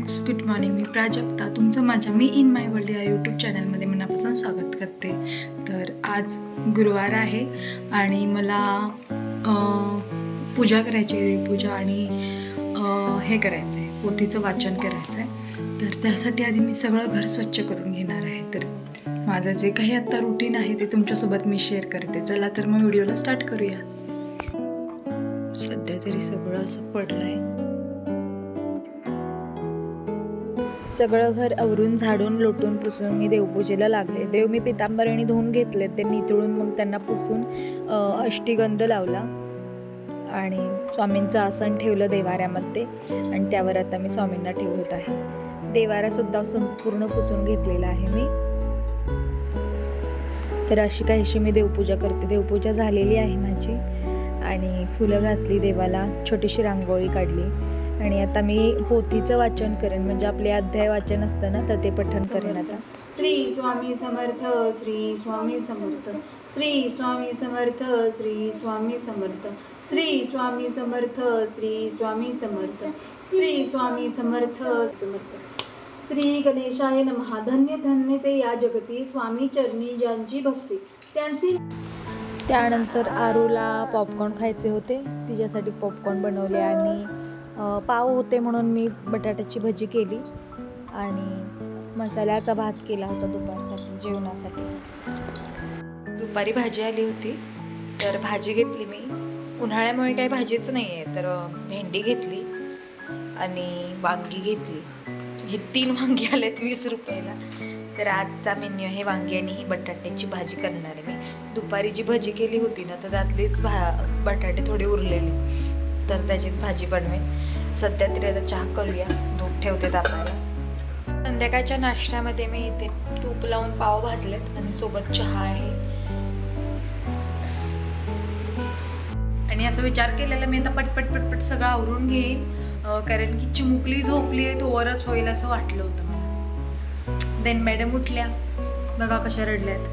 Friends, good morning. मी प्राजक्ता तुमचं माझ्या मी इन माय वर्ल्ड या यूट्यूब चॅनलमध्ये मनापासून स्वागत करते. तर आज गुरुवार आहे आणि मला पूजा करायची आहे, पूजा आणि हे करायचं आहे, पोथीचं वाचन करायचं आहे. तर त्यासाठी आधी मी सगळं घर स्वच्छ करून घेणार आहे. तर माझं जे काही आत्ता रुटीन आहे ते तुमच्यासोबत मी शेअर करते. चला तर मग व्हिडिओला स्टार्ट करूया. सध्या तरी सगळं असं पडलं आहे. सगळं घर आवरून झाडून लोटून पुसून मी देवपूजेला लागले. देव मी पितांबरीने धुवून घेतले, ते नितळून मग त्यांना पुसून अष्टीगंध लावला आणि स्वामींचं आसन ठेवलं देवाऱ्यामध्ये आणि त्यावर आता मी स्वामींना ठेवत आहे. देवारासुद्धा संपूर्ण पुसून घेतलेला आहे मी. तर अशी काहीशी मी देवपूजा करते. देवपूजा झालेली आहे माझी आणि फुलं घातली देवाला, छोटीशी रांगोळी काढली आणि आता मी पोथीचं वाचन करेन, म्हणजे आपले अध्याय वाचन असतं ना, तर ते पठण करेन आता. श्री स्वामी समर्थ, श्री स्वामी समर्थ, श्री स्वामी समर्थ, श्री स्वामी समर्थ, श्री स्वामी समर्थ, श्री स्वामी समर्थ, श्री स्वामी समर्थ समर्थ. श्री गणेशाय नमः. धन्य धन्य ते या जगती, स्वामी चरणी ज्यांची भक्ती त्यांची. त्यानंतर आरूला पॉपकॉर्न खायचे होते, तिच्यासाठी पॉपकॉर्न बनवले आणि पाव होते म्हणून मी बटाट्याची भजी केली आणि मसाल्याचा भात केला होता दुपारसाठी जेवणासाठी. दुपारी भाजी आली होती तर भाजी घेतली मी. उन्हाळ्यामुळे काही भाजीच नाही आहे, तर भेंडी घेतली आणि वांगी घेतली. हे 3 वांगी आलेत 20 रुपयाला. तर आजचा मेन्यू आहे वांगी आणि ही बटाट्याची भाजी करणार आहे मी. दुपारी जी भजी केली होती ना, तर त्यातलीच बटाटे थोडे उरलेले, तर त्याचीच भाजी बनवेन. सध्या तरी आता चहा करूया, दूध ठेवते तापायला. संध्याकाळच्या नाश्त्यामध्ये मी इथे तूप लावून पाव भाजलेत आणि सोबत चहा आहे. आणि असं विचार केलेला मी आता पटपट पटपट सगळं आवरून घेईन, कारण की चिमुकली झोपली आहे तोवरच होईल असं वाटलं होतं मला. देन मॅडम उठल्या, बघा कशा रडल्यात.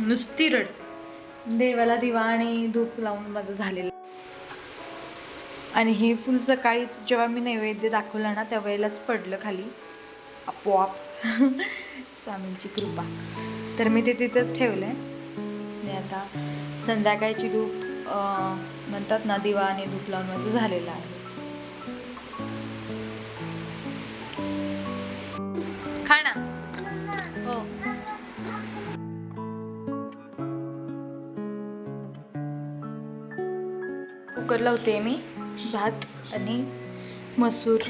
नुसती रडते. देवाला दिवा आणि धूप लावून माझं झालेलं. आणि हे फुल सकाळीच जेव्हा मी नैवेद्य दाखवला ना, त्या वेळेलाच पडलं खाली आपोआप. स्वामींची कृपा. तर मी ते तिथंच ठेवलं आहे आणि आता संध्याकाळची धूप म्हणतात ना, दिवा आणि धूप लावून माझं झालेलं आहे. खाना हो. कुकर लावते मी. भात आणि मसूर,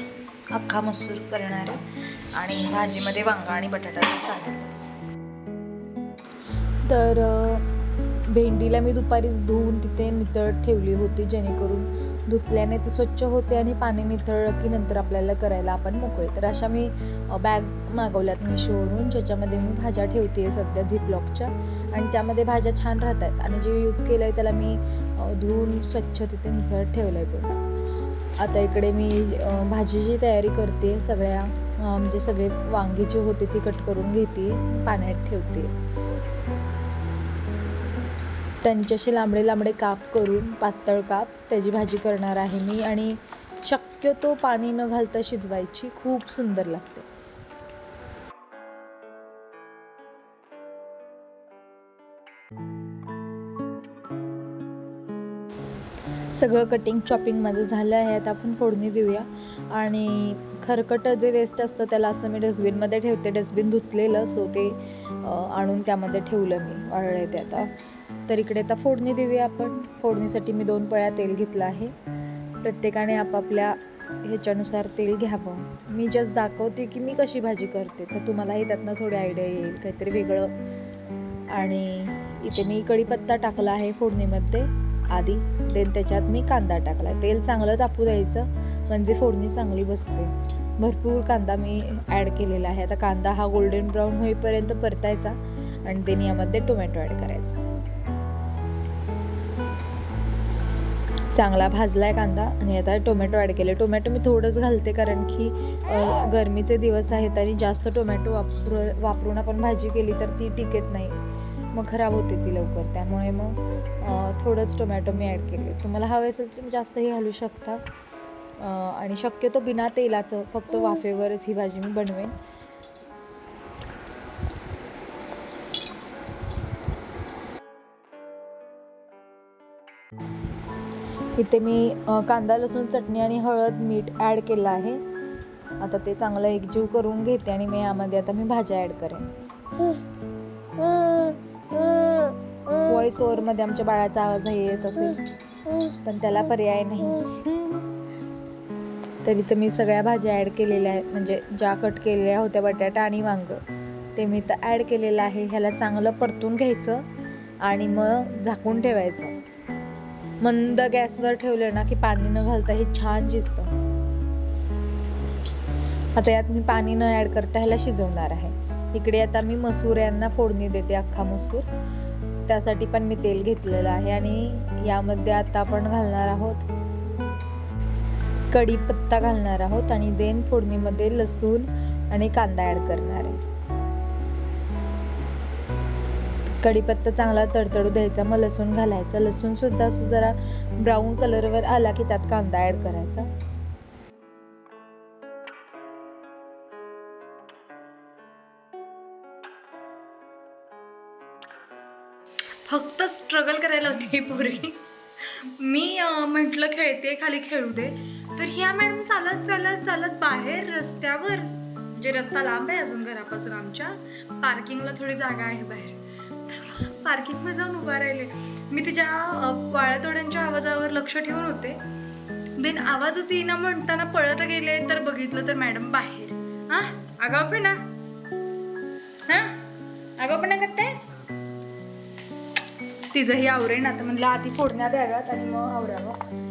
अख्खा मसूर करणार आहे आणि भाजीमध्ये वांगा आणि बटाटा टाकायचा. तर भेंडीला मी दुपारीच धुवून तिथे नितळत ठेवली होती, जेणेकरून धुतल्याने ते स्वच्छ होते आणि पाणी नितळलं की नंतर आपल्याला करायला आपण मोकळे. तर अशा मी बॅग्स मागवल्यात मिशोवरून, ज्याच्यामध्ये मी भाज्या ठेवते सध्या झिपलॉकच्या, आणि त्यामध्ये भाज्या छान राहत आहेत. आणि जे यूज केलं आहे त्याला मी धुवून स्वच्छ तिथे नितळत ठेवलं आहे. पण आता इकडे मी भाजीची तयारी करते. सगळ्या म्हणजे सगळे वांगी जे होते ती कट करून घेते, पाण्यात ठेवते. त्यांच्याशी लांबडे लांबडे काप करून, पातळ काप, त्याची भाजी करणार आहे मी. आणि शक्यतो पाणी न घालता शिजवायची, खूप सुंदर लागते. सगळं कटिंग चॉपिंग माझं झालं आहे. आता आपण फोडणी देऊया. आणि खरकट जे वेस्ट असतं त्याला असं मी डस्टबिनमध्ये ठेवते. डस्टबिन धुतलेलं, सो ते आणून त्यामध्ये ठेवलं मी, वाळलं ते आता. तर इकडे आता फोडणी देऊया आपण. फोडणीसाठी मी 2 पळ्या तेल घेतलं आहे. प्रत्येकाने आपापल्या ह्याच्यानुसार तेल घ्यावं. मी जस्ट दाखवते की मी कशी भाजी करते, तर तुम्हालाही त्यातनं थोडी आयडिया येईल, काहीतरी वेगळं. आणि इथे मी कढीपत्ता टाकला आहे फोडणीमध्ये आधी. देन त्याच्यात मी कांदा टाकला. तेल चांगलं तापू द्यायचं, म्हणजे फोडणी चांगली बसते. भरपूर कांदा मी ॲड केलेला आहे. आता कांदा हा गोल्डन ब्राऊन होईपर्यंत परतायचा आणि देन यामध्ये टोमॅटो ॲड करायचा. चांगला भाजला आहे कांदा आणि आता टोमॅटो ॲड केले. टोमॅटो मी थोडंच घालते, कारण की गरमीचे दिवस आहेत आणि जास्त टोमॅटो वापरून आपण भाजी केली तर ती टिकत नाही. मग खराब होते ती लवकर. त्यामुळे मग थोडंच टोमॅटो मी ॲड केले. तुम्हाला हवे असेल तर जास्तही घालू शकता. आणि शक्यतो बिना तेलाचं फक्त वाफेवरच ही भाजी मी बनवेन. इथे मी कांदा लसूण चटणी आणि हळद मीठ ॲड केलं आहे. आता ते चांगलं एकजीव करून घेते आणि यामध्ये आता मी भाज्या ॲड करेन. व्हॉइस ओव्हरमध्ये आमच्या बाळाचा आवाज येत असेल पण त्याला पर्याय नाही. तरी तर मी सगळ्या भाज्या ॲड केलेल्या आहेत, म्हणजे ज्या कट केलेल्या होत्या बटाटा आणि वांग ते मी तर ॲड केलेलं आहे. ह्याला चांगलं परतून घ्यायचं आणि मग झाकून ठेवायचं. मंद गॅसवर ठेवलं ना की पाणी न घालता हे छान शिजतं. आता यात मी पाणी न ॲड करता ह्याला शिजवणार आहे. इकडे आता मी मसूऱ्यांना फोडणी देते, अख्खा मसूर. त्यासाठी पण मी तेल घेतलेलं आहे आणि यामध्ये आता आपण घालणार आहोत कढीपत्ता घालणार आहोत आणि देन फोडणीमध्ये लसूण आणि कांदा ॲड करणार आहे. कढीपत्ता चांगला तडतडू द्यायचा, मग लसूण घालायचा. लसूण सुद्धा असं जरा ब्राऊन कलरवर आला की त्यात कांदा ॲड करायचा. फक्त स्ट्रगल करायला होती ही पोरगी. मी म्हटलं खेळते, खाली खेळू दे, तर ह्या मॅडम चालत चालत चालत बाहेर रस्त्यावर, म्हणजे रस्ता लांब आहे अजून घरापासून आमच्या, पार्किंगला थोडी जागा आहे बाहेर, पार्किंगमध्ये जाऊन उभा राहिले. मी तिच्या वाळतोड्यांच्या आवाजावर लक्ष ठेवून होते. देन आवाजच येईना म्हणताना पळत गेले, तर बघितलं तर मॅडम बाहेर. हा आगाऊपणा, हा आगाऊपणा करते. तिचंही आवरेन आता. म्हणलं आधी फोडण्या द्याव्यात आणि मग आवरावं.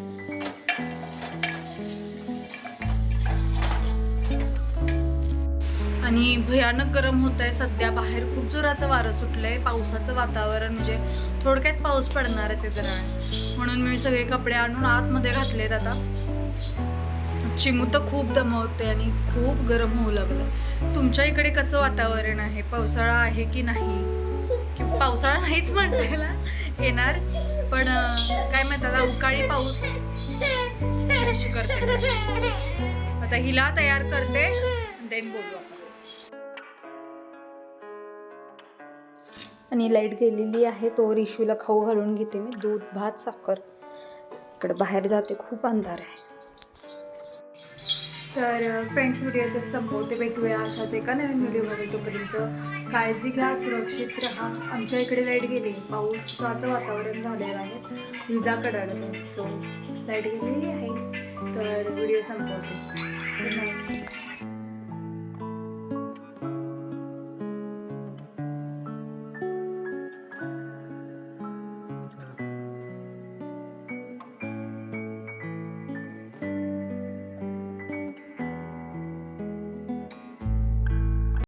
आणि भयानक गरम होत आहे सध्या. बाहेर खूप जोराचं वारं सुटलंय, पावसाचं वातावरण, म्हणजे थोडक्यात पाऊस पडणारच आहे जरा. म्हणून मी सगळे कपडे आणून आतमध्ये घातलेत. आता चिमू तर खूप दमवते आणि खूप गरम होऊ लागलं. तुमच्या इकडे कसं वातावरण आहे? पावसाळा आहे की नाही? पावसाळा नाहीच म्हणता येणार, पण काय म्हणतात अवकाळी पाऊस करते. आता हिला तयार करते, देन बोलू आपण. आणि लाईट गेलेली आहे, तो रिशूला खाऊ घालून घेते मी. दूध भात साखर. इकडे बाहेर जाते, खूप अंधार आहे. तर फ्रेंड्स, व्हिडिओ इथे संपवते. भेटूया अशाच एका नवीन व्हिडिओमध्ये. तोपर्यंत काळजी घ्या, सुरक्षित राहा. आमच्या इकडे लाईट गेली, पावसाचं वातावरण झालेलं आहे, विजा कडाडत, सो लाईट गेलेली आहे. तर व्हिडिओ संपवते. Good night.